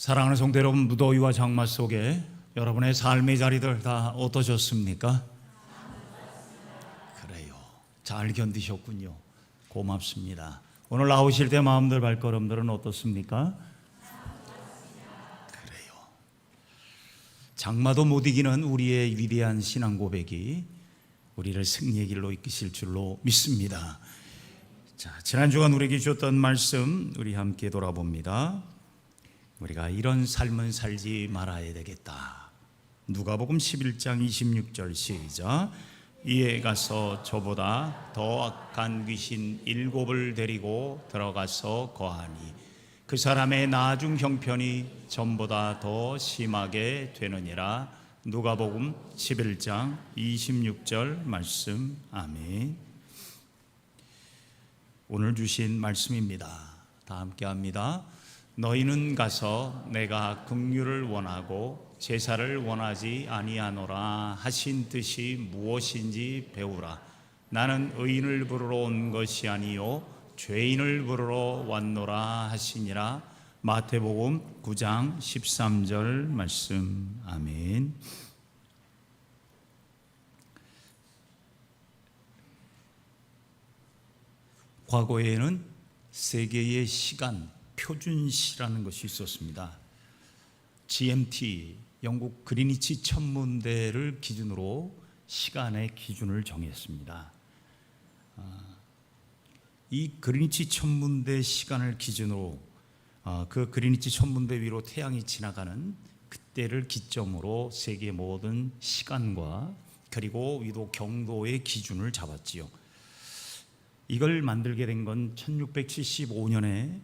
사랑하는 성도 여러분, 무더위와 장마 속에 여러분의 삶의 자리들 다 어떠셨습니까? 그래요, 잘 견디셨군요. 고맙습니다. 오늘 나오실 때 마음들 발걸음들은 어떻습니까? 그래요. 장마도 못 이기는 우리의 위대한 신앙 고백이 우리를 승리의 길로 이끄실 줄로 믿습니다. 자, 지난 주간 우리에게 주셨던 말씀 우리 함께 돌아봅니다. 우리가 이런 삶은 살지 말아야 되겠다. 누가복음 11장 26절 시작. 이에 가서 저보다 더 악한 귀신 7을 데리고 들어가서 거하니 그 사람의 나중 형편이 전보다 더 심하게 되느니라. 누가복음 11장 26절 말씀. 아멘. 오늘 주신 말씀입니다. 다 함께 합니다. 너희는 가서 내가 긍휼을 원하고 제사를 원하지 아니하노라 하신 뜻이 무엇인지 배우라. 나는 의인을 부르러 온 것이 아니요 죄인을 부르러 왔노라 하시니라. 마태복음 9장 13절 말씀. 아멘. 과거에는 세계의 시간 표준시라는 것이 있었습니다. GMT, 영국 그리니치 천문대를 기준으로 시간의 기준을 정했습니다. 이 그리니치 천문대 시간을 기준으로 그 그리니치 천문대 위로 태양이 지나가는 그때를 기점으로 세계 모든 시간과 그리고 위도 경도의 기준을 잡았지요. 이걸 만들게 된 건 1675년에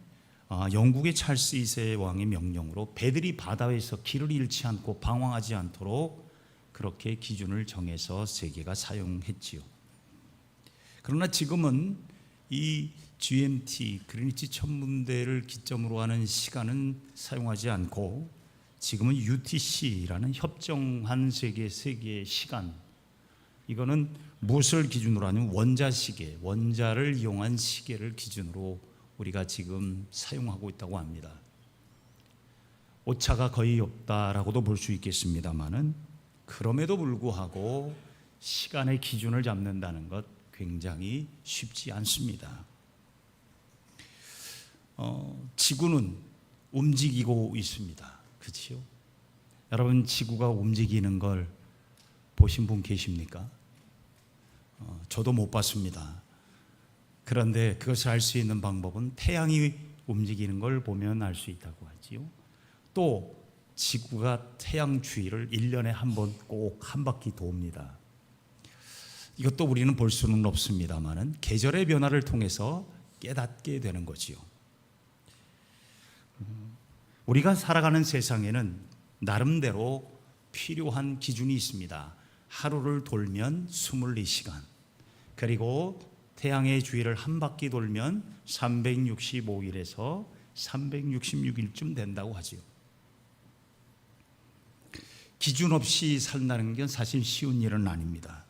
영국의 찰스 2세 왕의 명령으로 배들이 바다에서 길을 잃지 않고 방황하지 않도록 그렇게 기준을 정해서 세계가 사용했지요. 그러나 지금은 이 GMT, 그리니치 천문대를 기점으로 하는 시간은 사용하지 않고 지금은 UTC라는 협정한 세계의 시간, 이거는 무엇을 기준으로 하냐면 원자시계, 원자를 이용한 시계를 기준으로 우리가 지금 사용하고 있다고 합니다. 오차가 거의 없다라고도 볼 수 있겠습니다만은 그럼에도 불구하고 시간의 기준을 잡는다는 것 굉장히 쉽지 않습니다. 지구는 움직이고 있습니다. 그렇죠? 여러분, 지구가 움직이는 걸 보신 분 계십니까? 저도 못 봤습니다. 그런데 그것을 알 수 있는 방법은 태양이 움직이는 걸 보면 알 수 있다고 하지요. 또 지구가 태양 주위를 1년에 한 번 꼭 한 바퀴 돕니다. 이것도 우리는 볼 수는 없습니다만은 계절의 변화를 통해서 깨닫게 되는 거지요. 우리가 살아가는 세상에는 나름대로 필요한 기준이 있습니다. 하루를 돌면 24시간, 그리고 태양의 주위를 한 바퀴 돌면 365일에서 366일쯤 된다고 하지요. 기준 없이 산다는 건 사실 쉬운 일은 아닙니다.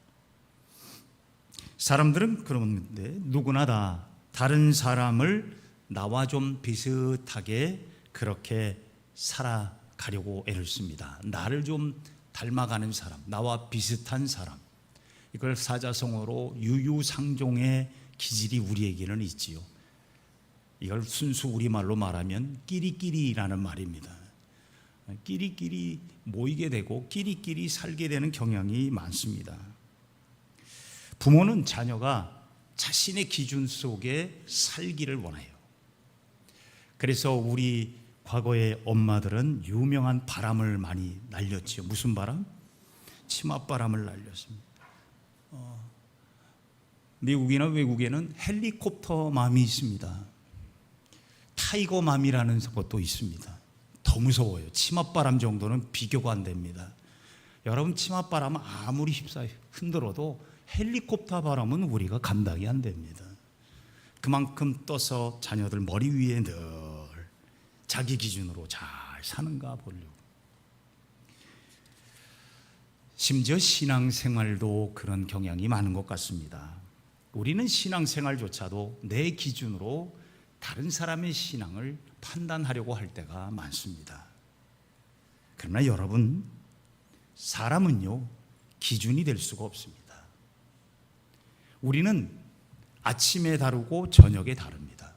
사람들은 그러는데 누구나 다 다른 사람을 나와 좀 비슷하게 그렇게 살아가려고 애를 씁니다. 나를 좀 닮아가는 사람, 나와 비슷한 사람, 이걸 사자성어로 유유상종의 기질이 우리에게는 있지요. 이걸 순수 우리말로 말하면 끼리끼리라는 말입니다. 끼리끼리 모이게 되고 끼리끼리 살게 되는 경향이 많습니다. 부모는 자녀가 자신의 기준 속에 살기를 원해요. 그래서 우리 과거의 엄마들은 유명한 바람을 많이 날렸지요. 무슨 바람? 치맛바람을 날렸습니다. 미국이나 외국에는 헬리콥터 맘이 있습니다. 타이거 맘이라는 것도 있습니다. 더 무서워요. 치맛바람 정도는 비교가 안 됩니다. 여러분, 치맛바람은 아무리 휩싸여 흔들어도 헬리콥터 바람은 우리가 감당이 안 됩니다. 그만큼 떠서 자녀들 머리 위에 늘 자기 기준으로 잘 사는가 보려고. 심지어 신앙생활도 그런 경향이 많은 것 같습니다. 우리는 신앙생활조차도 내 기준으로 다른 사람의 신앙을 판단하려고 할 때가 많습니다. 그러나 여러분, 사람은요, 기준이 될 수가 없습니다. 우리는 아침에 다르고 저녁에 다릅니다.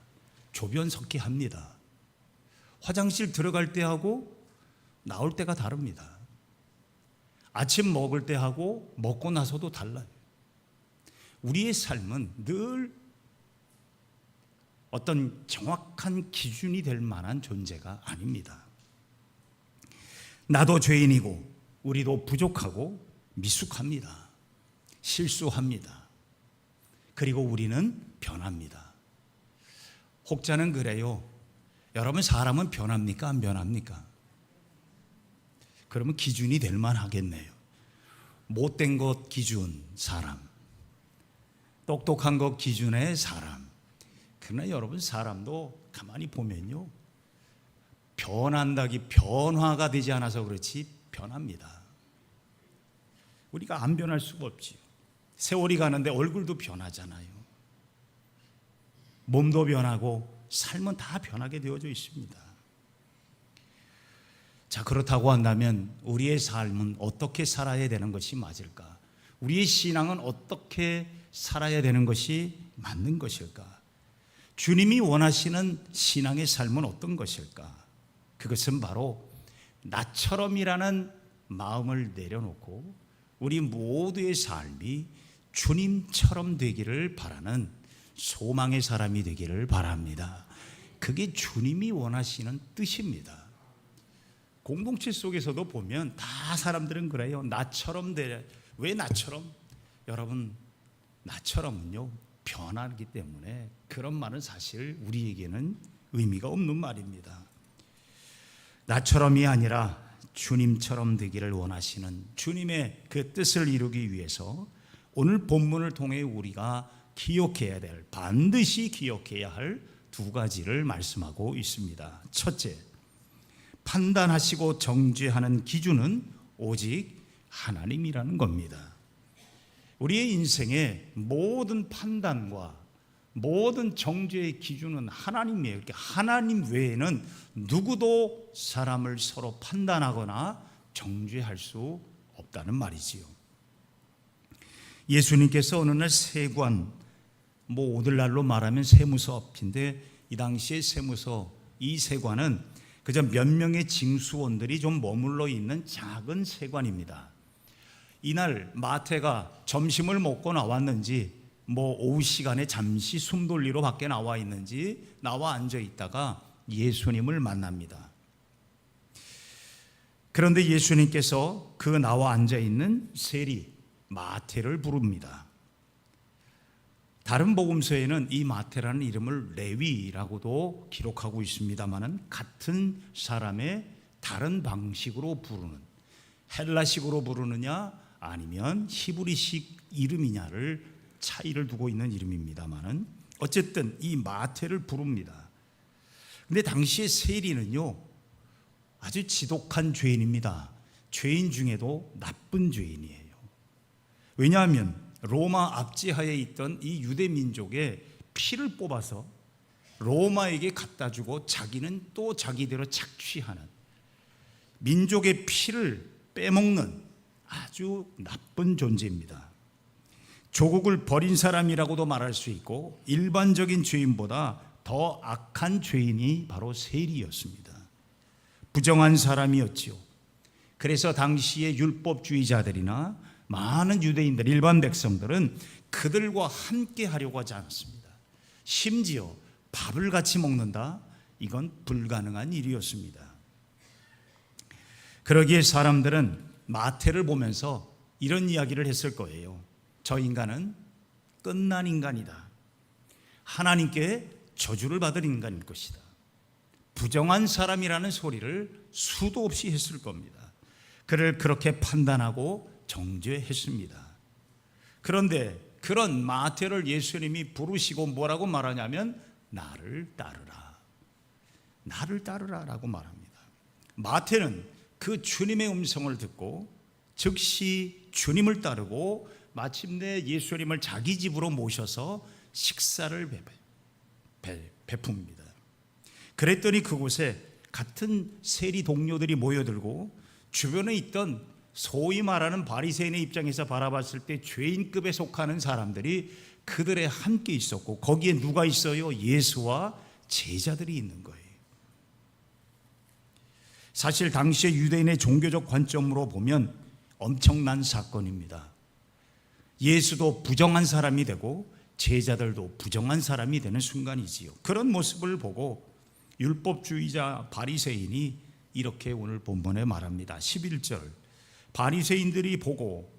조변 섞기 합니다. 화장실 들어갈 때 하고 나올 때가 다릅니다. 아침 먹을 때 하고 먹고 나서도 달라요. 우리의 삶은 늘 어떤 정확한 기준이 될 만한 존재가 아닙니다. 나도 죄인이고 우리도 부족하고 미숙합니다. 실수합니다. 그리고 우리는 변합니다. 혹자는 그래요. 여러분, 사람은 변합니까? 안 변합니까? 그러면 기준이 될 만하겠네요. 못된 것 기준 사람, 똑똑한 것 기준의 사람. 그러나 여러분, 사람도 가만히 보면요, 변화가 되지 않아서 그렇지 변합니다. 우리가 안 변할 수가 없지요. 세월이 가는데 얼굴도 변하잖아요. 몸도 변하고 삶은 다 변하게 되어져 있습니다. 자, 그렇다고 한다면 우리의 삶은 어떻게 살아야 되는 것이 맞을까? 우리의 신앙은 어떻게 살아야 되는 것이 맞는 것일까? 주님이 원하시는 신앙의 삶은 어떤 것일까? 그것은 바로 나처럼이라는 마음을 내려놓고 우리 모두의 삶이 주님처럼 되기를 바라는 소망의 사람이 되기를 바랍니다. 그게 주님이 원하시는 뜻입니다. 공동체 속에서도 보면 다 사람들은 그래요. 나처럼 돼. 왜 나처럼? 여러분, 나처럼은요, 변하기 때문에 그런 말은 사실 우리에게는 의미가 없는 말입니다. 나처럼이 아니라 주님처럼 되기를 원하시는 주님의 그 뜻을 이루기 위해서 오늘 본문을 통해 우리가 기억해야 될, 반드시 기억해야 할 두 가지를 말씀하고 있습니다. 첫째, 판단하시고 정죄하는 기준은 오직 하나님이라는 겁니다. 우리의 인생의 모든 판단과 모든 정죄의 기준은 하나님이에요. 하나님 외에는 누구도 사람을 서로 판단하거나 정죄할 수 없다는 말이지요. 예수님께서 어느 날 세관, 오늘날로 말하면 세무서인데, 이 당시의 세무서, 이 세관은 그저 몇 명의 징수원들이 좀 머물러 있는 작은 세관입니다. 이날 마태가 점심을 먹고 나왔는지 오후 시간에 잠시 숨 돌리러 밖에 나와 있는지 나와 앉아 있다가 예수님을 만납니다. 그런데 예수님께서 그 나와 앉아 있는 세리 마태를 부릅니다. 다른 복음서에는 이 마태라는 이름을 레위라고도 기록하고 있습니다만은 같은 사람의 다른 방식으로 부르는, 헬라식으로 부르느냐 아니면 히브리식 이름이냐를 차이를 두고 있는 이름입니다만은 어쨌든 이 마태를 부릅니다. 근데 당시의 세리는요, 아주 지독한 죄인입니다. 죄인 중에도 나쁜 죄인이에요. 왜냐하면 로마 압제하에 있던 이 유대 민족의 피를 뽑아서 로마에게 갖다 주고 자기는 또 자기대로 착취하는, 민족의 피를 빼먹는 아주 나쁜 존재입니다. 조국을 버린 사람이라고도 말할 수 있고 일반적인 죄인보다 더 악한 죄인이 바로 세리였습니다. 부정한 사람이었지요. 그래서 당시의 율법주의자들이나 많은 유대인들, 일반 백성들은 그들과 함께 하려고 하지 않았습니다. 심지어 밥을 같이 먹는다? 이건 불가능한 일이었습니다. 그러기에 사람들은 마태를 보면서 이런 이야기를 했을 거예요. 저 인간은 끝난 인간이다. 하나님께 저주를 받을 인간일 것이다. 부정한 사람이라는 소리를 수도 없이 했을 겁니다. 그를 그렇게 판단하고 정죄했습니다. 그런데 그런 마태를 예수님이 부르시고 뭐라고 말하냐면 나를 따르라, 나를 따르라라고 말합니다. 마태는 그 주님의 음성을 듣고 즉시 주님을 따르고 마침내 예수님을 자기 집으로 모셔서 식사를 베풉니다. 그랬더니 그곳에 같은 세리 동료들이 모여들고 주변에 있던 소위 말하는 바리새인의 입장에서 바라봤을 때 죄인급에 속하는 사람들이 그들에 함께 있었고, 거기에 누가 있어요? 예수와 제자들이 있는 거예요. 사실 당시의 유대인의 종교적 관점으로 보면 엄청난 사건입니다. 예수도 부정한 사람이 되고 제자들도 부정한 사람이 되는 순간이지요. 그런 모습을 보고 율법주의자 바리새인이 이렇게 오늘 본문에 말합니다. 11절, 바리새인들이 보고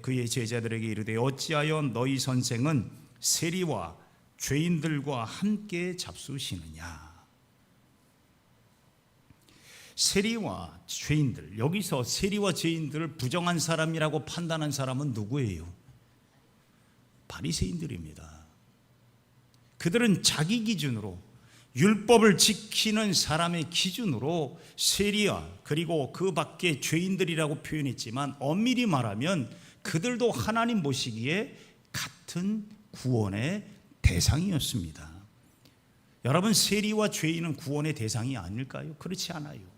그의 제자들에게 이르되 어찌하여 너희 선생은 세리와 죄인들과 함께 잡수시느냐. 세리와 죄인들, 여기서 세리와 죄인들을 부정한 사람이라고 판단한 사람은 누구예요? 바리새인들입니다. 그들은 자기 기준으로, 율법을 지키는 사람의 기준으로 세리와 그리고 그 밖에 죄인들이라고 표현했지만, 엄밀히 말하면 그들도 하나님 보시기에 같은 구원의 대상이었습니다. 여러분, 세리와 죄인은 구원의 대상이 아닐까요? 그렇지 않아요.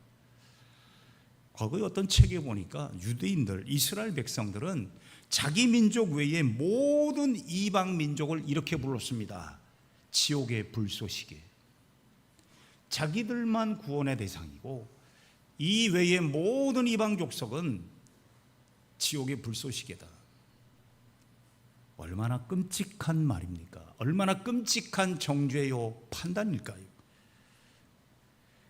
과거에 어떤 책에 보니까 유대인들, 이스라엘 백성들은 자기 민족 외에 모든 이방 민족을 이렇게 불렀습니다. 지옥의 불쏘시개. 자기들만 구원의 대상이고 이 외의 모든 이방 족속은 지옥의 불쏘시개다. 얼마나 끔찍한 말입니까? 얼마나 끔찍한 정죄요 판단일까요?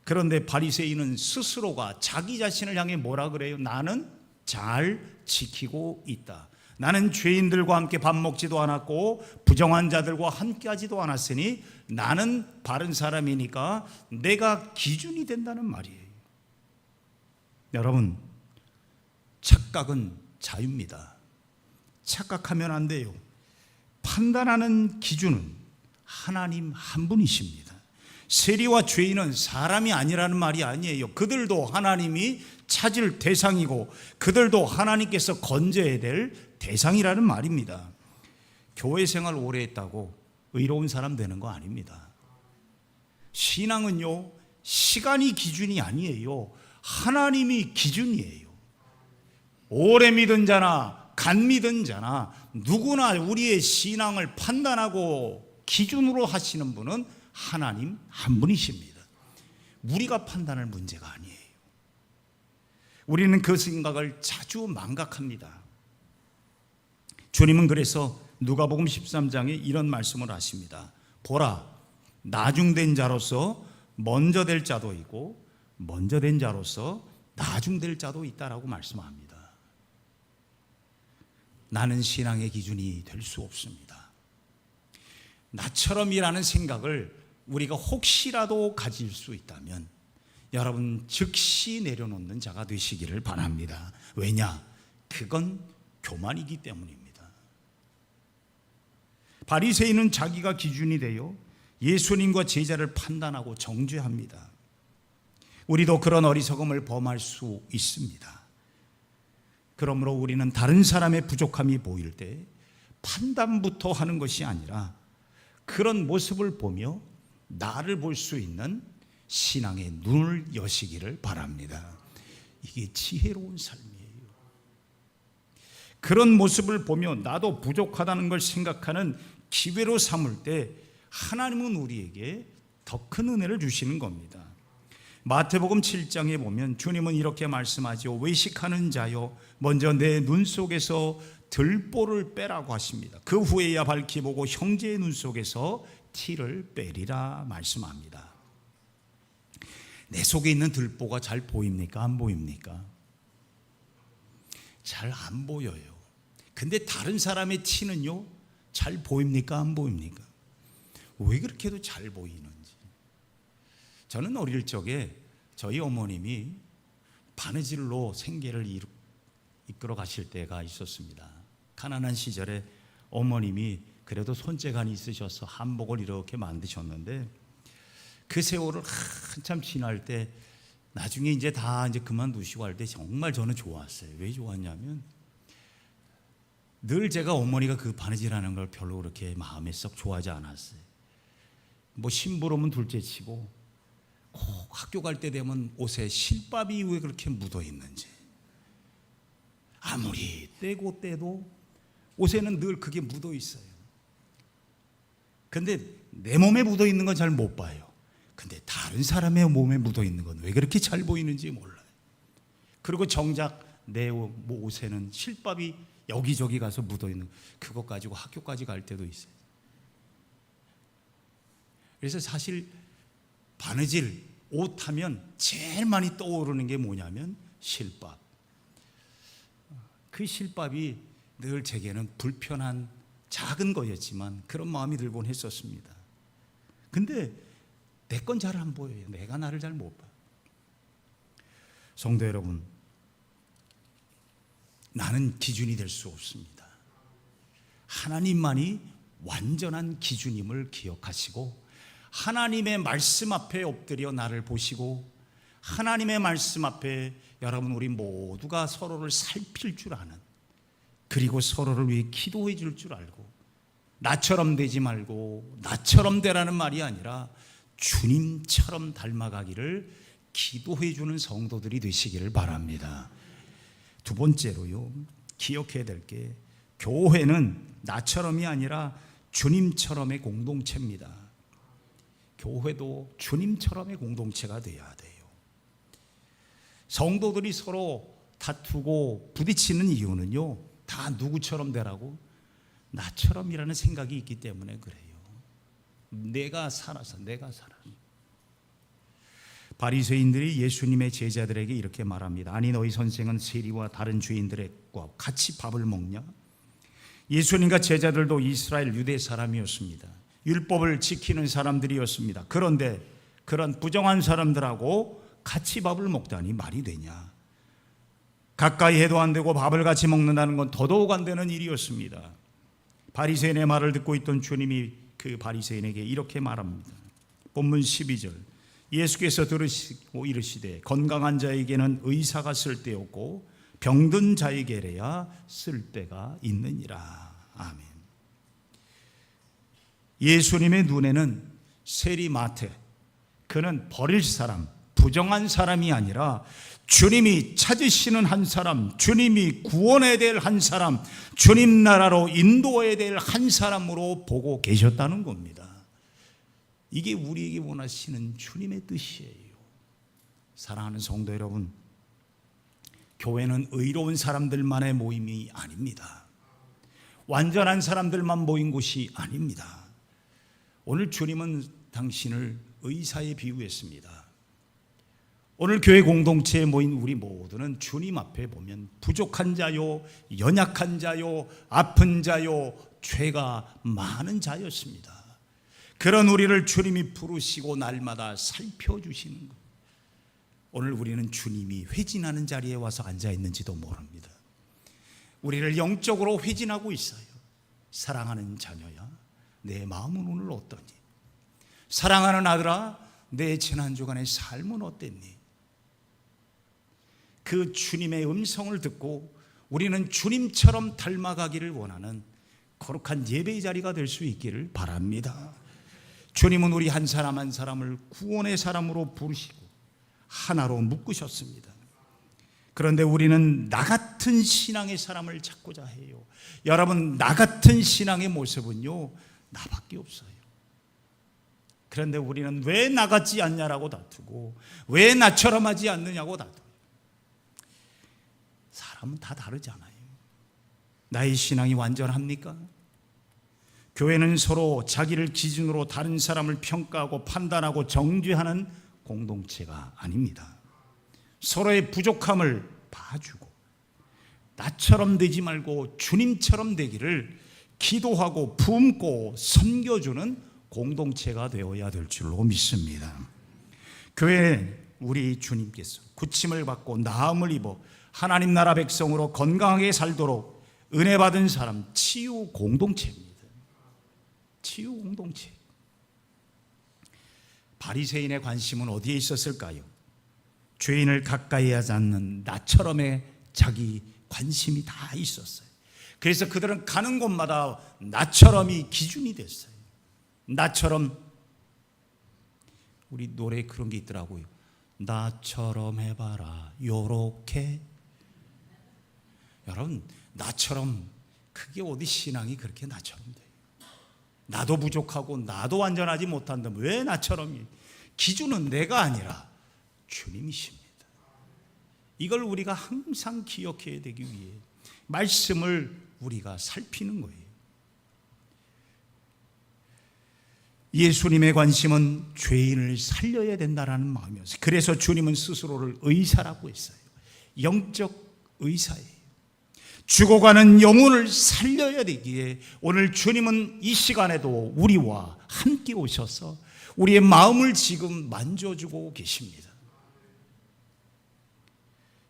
그런데 바리새인은 스스로가 자기 자신을 향해 뭐라 그래요? 나는 잘 지키고 있다. 나는 죄인들과 함께 밥 먹지도 않았고 부정한 자들과 함께 하지도 않았으니 나는 바른 사람이니까 내가 기준이 된다는 말이에요. 여러분, 착각은 자유입니다. 착각하면 안 돼요. 판단하는 기준은 하나님 한 분이십니다. 세리와 죄인은 사람이 아니라는 말이 아니에요. 그들도 하나님이 찾을 대상이고 그들도 하나님께서 건져야 될 대상이라는 말입니다. 교회 생활 오래 했다고 의로운 사람 되는 거 아닙니다. 신앙은요, 시간이 기준이 아니에요. 하나님이 기준이에요. 오래 믿은 자나 간 믿은 자나 누구나 우리의 신앙을 판단하고 기준으로 하시는 분은 하나님 한 분이십니다. 우리가 판단할 문제가 아니에요. 우리는 그 생각을 자주 망각합니다. 주님은 그래서 누가복음 13장에 이런 말씀을 하십니다. 보라, 나중된 자로서 먼저 될 자도 있고 먼저 된 자로서 나중될 자도 있다라고 말씀합니다. 나는 신앙의 기준이 될 수 없습니다. 나처럼이라는 생각을 우리가 혹시라도 가질 수 있다면 여러분 즉시 내려놓는 자가 되시기를 바랍니다. 왜냐? 그건 교만이기 때문입니다. 바리새인은 자기가 기준이 되어 예수님과 제자를 판단하고 정죄합니다. 우리도 그런 어리석음을 범할 수 있습니다. 그러므로 우리는 다른 사람의 부족함이 보일 때 판단부터 하는 것이 아니라 그런 모습을 보며 나를 볼 수 있는 신앙의 눈을 여시기를 바랍니다. 이게 지혜로운 삶이에요. 그런 모습을 보며 나도 부족하다는 걸 생각하는 기회로 삼을 때 하나님은 우리에게 더 큰 은혜를 주시는 겁니다. 마태복음 7장에 보면 주님은 이렇게 말씀하죠. 외식하는 자여, 먼저 내 눈 속에서 들보를 빼라고 하십니다. 그 후에야 밝히 보고 형제의 눈 속에서 티를 빼리라 말씀합니다. 내 속에 있는 들보가 잘 보입니까? 안 보입니까? 잘 안 보여요. 근데 다른 사람의 티는요, 잘 보입니까? 안 보입니까? 왜 그렇게도 잘 보이는지. 저는 어릴 적에 저희 어머님이 바느질로 생계를 이끌어 가실 때가 있었습니다. 가난한 시절에 어머님이 그래도 손재간이 있으셔서 한복을 이렇게 만드셨는데 그 세월을 한참 지날 때 나중에 이제 다 그만두시고 할 때 정말 저는 좋았어요. 왜 좋았냐면 늘 제가 어머니가 그 바느질하는 걸 별로 그렇게 마음에 썩 좋아하지 않았어요. 뭐 심부름은 둘째치고 꼭 학교 갈 때 되면 옷에 실밥이 왜 그렇게 묻어 있는지, 아무리 떼고 떼도 옷에는 늘 그게 묻어 있어요. 근데 내 몸에 묻어 있는 건 잘 못 봐요. 근데 다른 사람의 몸에 묻어 있는 건 왜 그렇게 잘 보이는지 몰라요. 그리고 정작 내 옷에는 실밥이 여기저기 가서 묻어 있는, 그것 가지고 학교까지 갈 때도 있어요. 그래서 사실 바느질, 옷 하면 제일 많이 떠오르는 게 뭐냐면 실밥. 그 실밥이 늘 제게는 불편한 작은 거였지만 그런 마음이 들곤 했었습니다. 근데 내 건 잘 안 보여요. 내가 나를 잘 못 봐요. 성도 여러분, 나는 기준이 될 수 없습니다. 하나님만이 완전한 기준임을 기억하시고 하나님의 말씀 앞에 엎드려 나를 보시고 하나님의 말씀 앞에 여러분 우리 모두가 서로를 살필 줄 아는, 그리고 서로를 위해 기도해 줄 줄 알고 나처럼 되지 말고 나처럼 되라는 말이 아니라 주님처럼 닮아가기를 기도해 주는 성도들이 되시기를 바랍니다. 두 번째로요, 기억해야 될 게 교회는 나처럼이 아니라 주님처럼의 공동체입니다. 교회도 주님처럼의 공동체가 되어야 돼요. 성도들이 서로 다투고 부딪히는 이유는요, 다 누구처럼 되라고? 나처럼이라는 생각이 있기 때문에 그래요. 내가 살아서. 바리새인들이 예수님의 제자들에게 이렇게 말합니다. 아니 너희 선생은 세리와 다른 죄인들과 같이 밥을 먹냐? 예수님과 제자들도 이스라엘 유대 사람이었습니다. 율법을 지키는 사람들이었습니다. 그런데 그런 부정한 사람들하고 같이 밥을 먹다니 말이 되냐? 가까이 해도 안 되고 밥을 같이 먹는다는 건 더더욱 안 되는 일이었습니다. 바리새인의 말을 듣고 있던 주님이 그 바리새인에게 이렇게 말합니다. 본문 12절, 예수께서 들으시고 이르시되 건강한 자에게는 의사가 쓸데없고 병든 자에게래야 쓸데가 있느니라. 아멘. 예수님의 눈에는 세리 마태, 그는 버릴 사람, 부정한 사람이 아니라 주님이 찾으시는 한 사람, 주님이 구원해야 될 한 사람, 주님 나라로 인도해야 될 한 사람으로 보고 계셨다는 겁니다. 이게 우리에게 원하시는 주님의 뜻이에요. 사랑하는 성도 여러분, 교회는 의로운 사람들만의 모임이 아닙니다. 완전한 사람들만 모인 곳이 아닙니다. 오늘 주님은 당신을 의사에 비유했습니다. 오늘 교회 공동체에 모인 우리 모두는 주님 앞에 보면 부족한 자요, 연약한 자요, 아픈 자요, 죄가 많은 자였습니다. 그런 우리를 주님이 부르시고 날마다 살펴주시는 것. 오늘 우리는 주님이 회진하는 자리에 와서 앉아있는지도 모릅니다. 우리를 영적으로 회진하고 있어요. 사랑하는 자녀야, 내 마음은 오늘 어떠니? 사랑하는 아들아, 내 지난 주간의 삶은 어땠니? 그 주님의 음성을 듣고 우리는 주님처럼 닮아가기를 원하는 거룩한 예배의 자리가 될 수 있기를 바랍니다. 주님은 우리 한 사람 한 사람을 구원의 사람으로 부르시고 하나로 묶으셨습니다. 그런데 우리는 나 같은 신앙의 사람을 찾고자 해요. 여러분, 나 같은 신앙의 모습은요, 나밖에 없어요. 그런데 우리는 왜 나 같지 않냐라고 다투고 왜 나처럼 하지 않느냐고 다투고. 사람은 다 다르잖아요. 나의 신앙이 완전합니까? 교회는 서로 자기를 기준으로 다른 사람을 평가하고 판단하고 정죄하는 공동체가 아닙니다. 서로의 부족함을 봐주고 나처럼 되지 말고 주님처럼 되기를 기도하고 품고 섬겨주는 공동체가 되어야 될 줄로 믿습니다. 교회 우리 주님께서 고침을 받고 나음을 입어 하나님 나라 백성으로 건강하게 살도록 은혜 받은 사람, 치유 공동체입니다. 치유 공동체. 바리새인의 관심은 어디에 있었을까요? 죄인을 가까이 하지 않는 나처럼의 자기 관심이 다 있었어요. 그래서 그들은 가는 곳마다 나처럼이 기준이 됐어요. 나처럼, 우리 노래에 그런 게 있더라고요. 나처럼 해봐라 요렇게. 여러분, 나처럼, 그게 어디 신앙이 그렇게 나처럼 돼요? 나도 부족하고 나도 완전하지 못한다면 왜 나처럼? 기준은 내가 아니라 주님이십니다. 이걸 우리가 항상 기억해야 되기 위해 말씀을 우리가 살피는 거예요. 예수님의 관심은 죄인을 살려야 된다는 마음이었어요. 그래서 주님은 스스로를 의사라고 했어요. 영적 의사예요. 죽어가는 영혼을 살려야 되기에 오늘 주님은 이 시간에도 우리와 함께 오셔서 우리의 마음을 지금 만져주고 계십니다.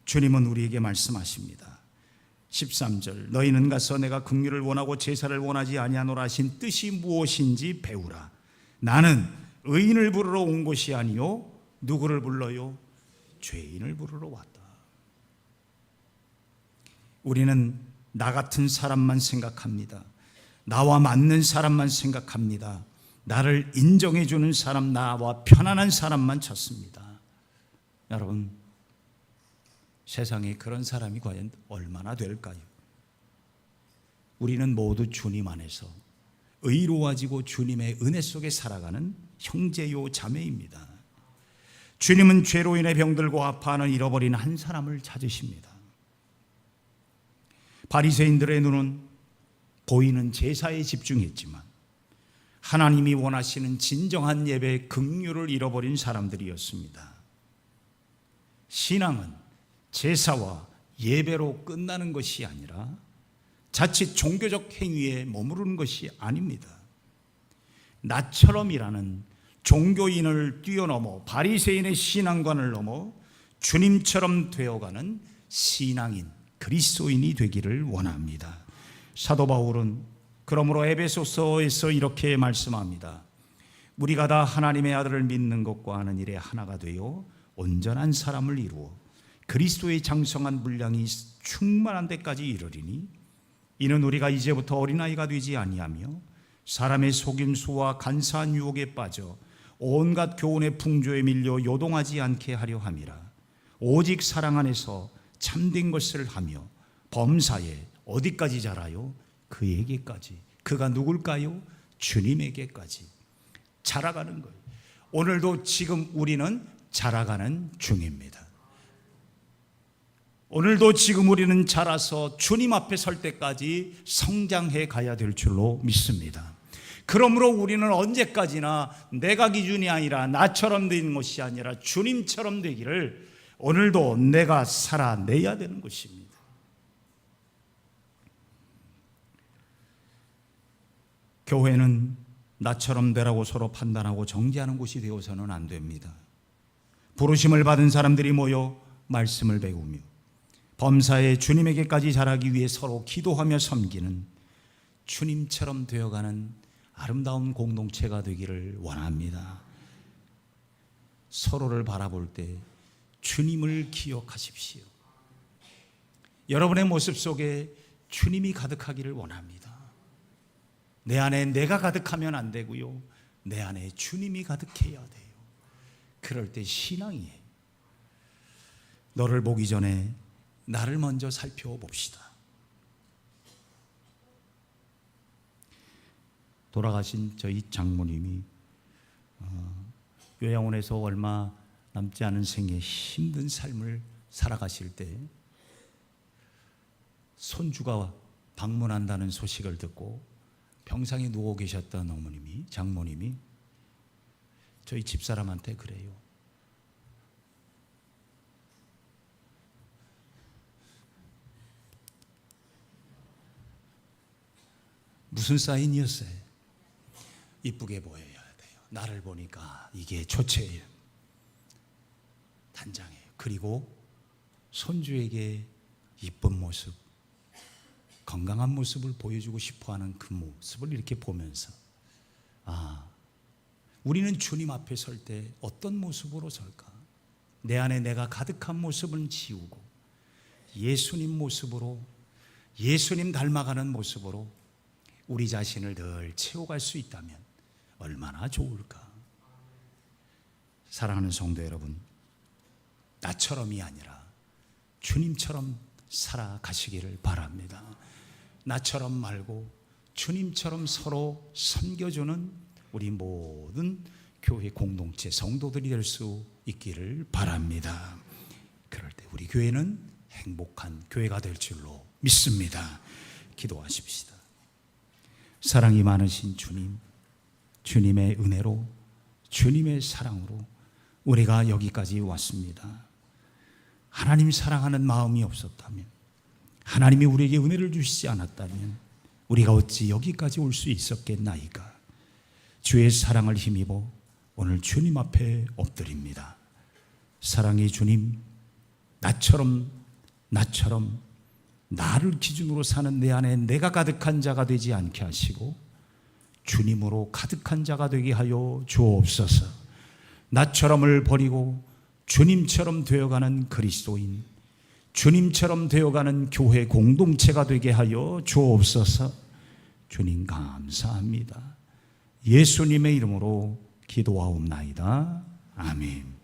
주님은 우리에게 말씀하십니다. 13절, 너희는 가서 내가 긍휼을 원하고 제사를 원하지 아니하노라 하신 뜻이 무엇인지 배우라. 나는 의인을 부르러 온 것이 아니요 누구를 불러요? 죄인을 부르러 왔다. 우리는 나 같은 사람만 생각합니다. 나와 맞는 사람만 생각합니다. 나를 인정해 주는 사람, 나와 편안한 사람만 찾습니다. 여러분, 세상에 그런 사람이 과연 얼마나 될까요? 우리는 모두 주님 안에서 의로워지고 주님의 은혜 속에 살아가는 형제요 자매입니다. 주님은 죄로 인해 병들고 아파하는 잃어버린 한 사람을 찾으십니다. 바리새인들의 눈은 보이는 제사에 집중했지만 하나님이 원하시는 진정한 예배의 긍휼을 잃어버린 사람들이었습니다. 신앙은 제사와 예배로 끝나는 것이 아니라 자칫 종교적 행위에 머무르는 것이 아닙니다. 나처럼이라는 종교인을 뛰어넘어 바리새인의 신앙관을 넘어 주님처럼 되어가는 신앙인, 그리스도인이 되기를 원합니다. 사도 바울은 그러므로 에베소서에서 이렇게 말씀합니다. 우리가 다 하나님의 아들을 믿는 것과 하는 일에 하나가 되어 온전한 사람을 이루어 그리스도의 장성한 분량이 충만한 데까지 이르리니 이는 우리가 이제부터 어린아이가 되지 아니하며 사람의 속임수와 간사한 유혹에 빠져 온갖 교훈의 풍조에 밀려 요동하지 않게 하려 함이라. 오직 사랑 안에서 참된 것을 하며 범사에 어디까지 자라요? 그에게까지. 그가 누굴까요? 주님에게까지 자라가는 거예요. 오늘도 지금 우리는 자라가는 중입니다. 오늘도 지금 우리는 자라서 주님 앞에 설 때까지 성장해 가야 될 줄로 믿습니다. 그러므로 우리는 언제까지나 내가 기준이 아니라 나처럼 되는 것이 아니라 주님처럼 되기를 오늘도 내가 살아내야 되는 것입니다. 교회는 나처럼 되라고 서로 판단하고 정죄하는 곳이 되어서는 안 됩니다. 부르심을 받은 사람들이 모여 말씀을 배우며 범사에 주님에게까지 자라기 위해 서로 기도하며 섬기는 주님처럼 되어가는 아름다운 공동체가 되기를 원합니다. 서로를 바라볼 때 주님을 기억하십시오. 여러분의 모습 속에 주님이 가득하기를 원합니다. 내 안에 내가 가득하면 안 되고요, 내 안에 주님이 가득해야 돼요. 그럴 때 신앙이에요. 너를 보기 전에 나를 먼저 살펴봅시다. 돌아가신 저희 장모님이 요양원에서 얼마 남지 않은 생에 힘든 삶을 살아가실 때 손주가 방문한다는 소식을 듣고 병상에 누워 계셨던 어머님이, 장모님이 저희 집사람한테 그래요. 무슨 사인이었어요? 이쁘게 보여야 돼요. 나를 보니까 이게 초췌해요. 단장해요. 그리고 손주에게 이쁜 모습, 건강한 모습을 보여주고 싶어하는 그 모습을 이렇게 보면서 우리는 주님 앞에 설 때 어떤 모습으로 설까? 내 안에 내가 가득한 모습은 지우고 예수님 모습으로, 예수님 닮아가는 모습으로 우리 자신을 늘 채워갈 수 있다면 얼마나 좋을까? 사랑하는 성도 여러분, 나처럼이 아니라 주님처럼 살아가시기를 바랍니다. 나처럼 말고 주님처럼 서로 섬겨주는 우리 모든 교회 공동체 성도들이 될 수 있기를 바랍니다. 그럴 때 우리 교회는 행복한 교회가 될 줄로 믿습니다. 기도하십시다. 사랑이 많으신 주님, 주님의 은혜로, 주님의 사랑으로 우리가 여기까지 왔습니다. 하나님 사랑하는 마음이 없었다면, 하나님이 우리에게 은혜를 주시지 않았다면 우리가 어찌 여기까지 올 수 있었겠나이까. 주의 사랑을 힘입어 오늘 주님 앞에 엎드립니다. 사랑의 주님, 나처럼 나를 기준으로 사는 내 안에 내가 가득한 자가 되지 않게 하시고 주님으로 가득한 자가 되게 하여 주옵소서. 나처럼을 버리고 주님처럼 되어가는 그리스도인, 주님처럼 되어가는 교회 공동체가 되게 하여 주옵소서. 주님 감사합니다. 예수님의 이름으로 기도하옵나이다. 아멘.